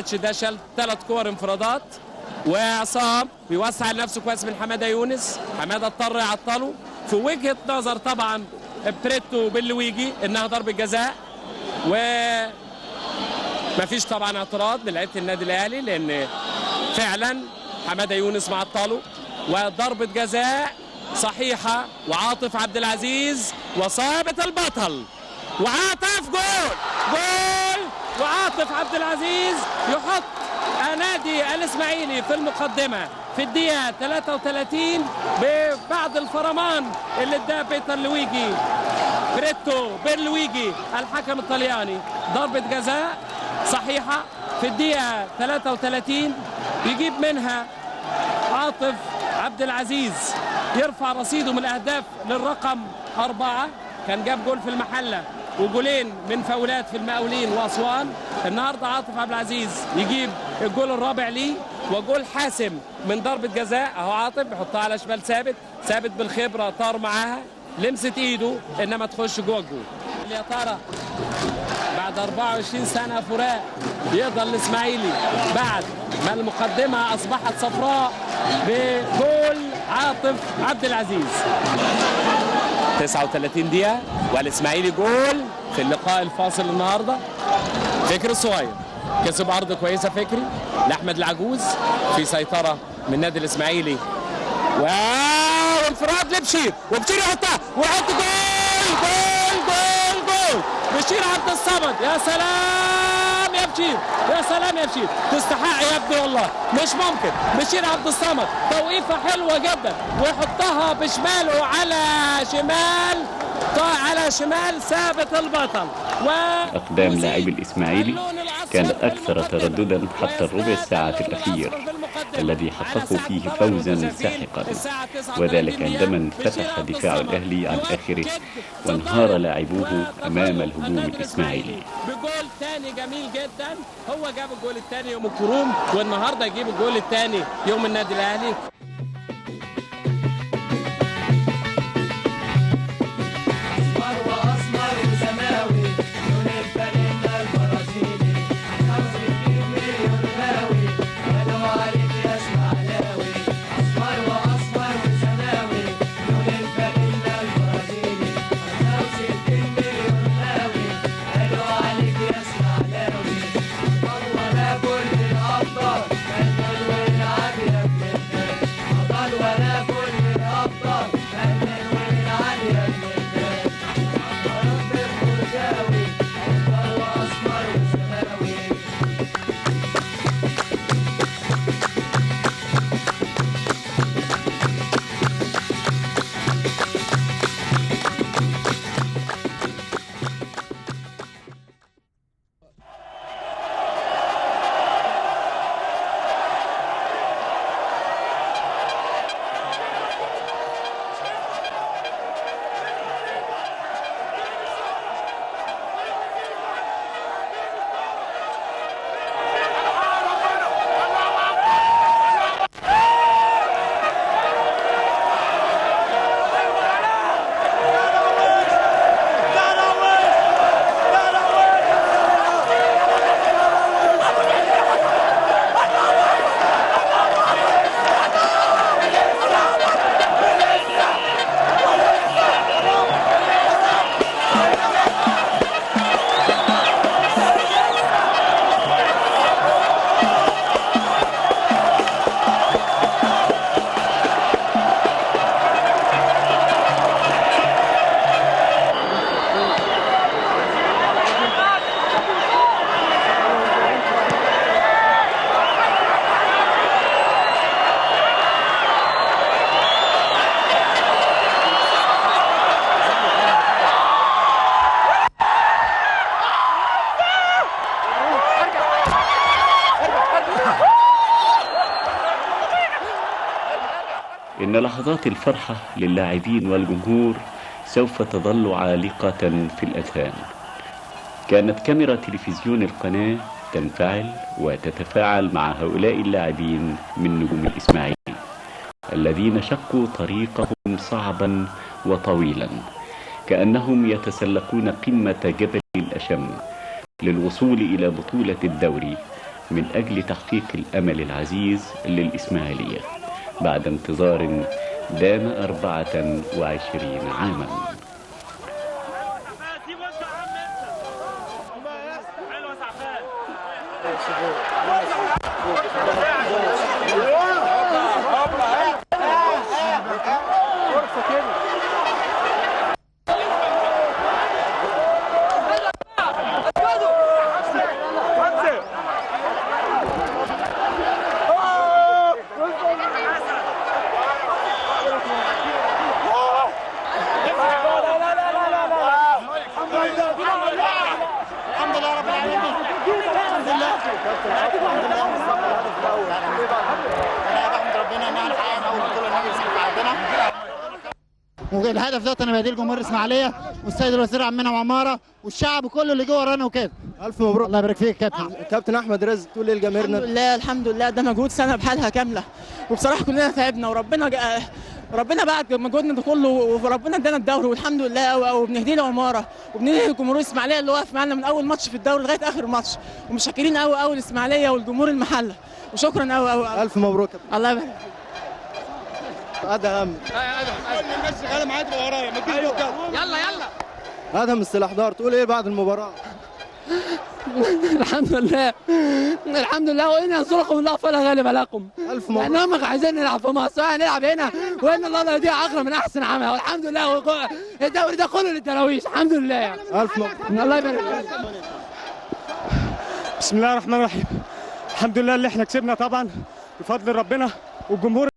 ده شال 3 كور انفرادات، وعصام بيوسع لنفسه كويس من حماده يونس. حماده اضطر يعطله في وجهه نظر طبعا بريتو باللويجي انها ضربه جزاء، ومفيش طبعا اعتراض من لعيبه النادي الاهلي لان فعلا حماده يونس معطله، وضربه جزاء صحيحه. وعاطف عبد العزيز وصابت البطل، وعاطف جول وعاطف عبد العزيز يحط نادي الاسماعيلي في المقدمه في الدقيقه 33 بعد الفرمان اللي اداه بيتر لويجي بريتو بيرلويجي الحكم الطلياني. ضربه جزاء صحيحه في الدقيقه 33 يجيب منها عاطف عبد العزيز، يرفع رصيده من الاهداف للرقم 4. كان جاب جول في المحله وجولين من فاولات في المقاولين واسوان. النهارده عاطف عبد العزيز يجيب الجول الرابع ليه، وجول حاسم من ضربه جزاء. اهو عاطف بيحطها على شمال ثابت بالخبره طار معاها، لمست ايده انما تخش جوه الجول. يا ترى بعد 24 سنه فراق يقدر الاسماعيلي بعد ما المقدمه اصبحت صفراء بجول عاطف عبد العزيز. 39 دقيقة والاسماعيلي جول في اللقاء الفاصل النهارده. فكري الصغير كسب عرض كويسة فكري لأحمد العجوز، في سيطرة من نادي الاسماعيلي وانفراد لبشير، وبشير يحطها ويحط جول بشير عبد الصمد. يا سلام يا بشير، يا سلام يا بشير، تستحق يا ابني والله، مش ممكن. بشير عبد الصمد توقيفه حلوه جدا ويحطها بشماله على شمال ثابت البطل. أقدام لاعبي الإسماعيلي كانت أكثر ترددا حتى الربع ساعة الأخير الذي حققوا فيه فوزا ساحقا، وذلك عندما انفتح دفاع الأهلي عن آخره وانهار لاعبوه أمام الهجوم الإسماعيلي. بجول ثاني جميل جدا، هو جاب الجول الثاني يوم الكروم، والنهارده يجيب الجول الثاني يوم النادي الأهلي. إن لحظات الفرحة للاعبين والجمهور سوف تظل عالقة في الأذهان. كانت كاميرا تلفزيون القناة تنفعل وتتفاعل مع هؤلاء اللاعبين من نجوم الإسماعيلي الذين شقوا طريقهم صعبا وطويلا، كأنهم يتسلقون قمة جبل الأشم للوصول إلى بطولة الدوري من أجل تحقيق الأمل العزيز للإسماعيلية بعد انتظار دام 24 عاما. والهدف ده انا بديه لجمهور الاسماعيليه والسيد الوزير عمنا وعماره والشعب كله اللي جه ورانا وكده. الف مبروك. الله يبارك فيك كابتن. كابتن احمد رزق تقول ايه لجماهيرنا؟ الحمد لله الحمد لله، ده مجهود سنه بحالها كامله، وبصراحه كلنا تعبنا وربنا بعد مجهودنا ده كله وربنا ادانا الدوري والحمد لله، وبنهديه لعماره وبنهديه لجمهور الاسماعيليه اللي واقف معانا من اول ماتش في الدوري لغايه اخر ماتش، ومشكرين قوي الاسماعيليه والجمهور المحله، وشكرا قوي. الف مبروك. الله يبارك. ادهم الناس شغاله معاك ورايا ما تجيش يلا ادهم السلاحدار تقول ايه بعد المباراه؟ الحمد لله وإن ينصركم الله فلا غالب لكم. الف مبروك. لأنهم عايزين نلعب في مصر هنلعب هنا، وإن الله لا يضيع أجر من أحسن عمل، والحمد لله الدوري ده كله للدراويش الحمد لله. الف مبروك. الله يبارك فيك. بسم الله الرحمن الرحيم. الحمد لله اللي احنا كسبنا طبعا بفضل ربنا والجمهور.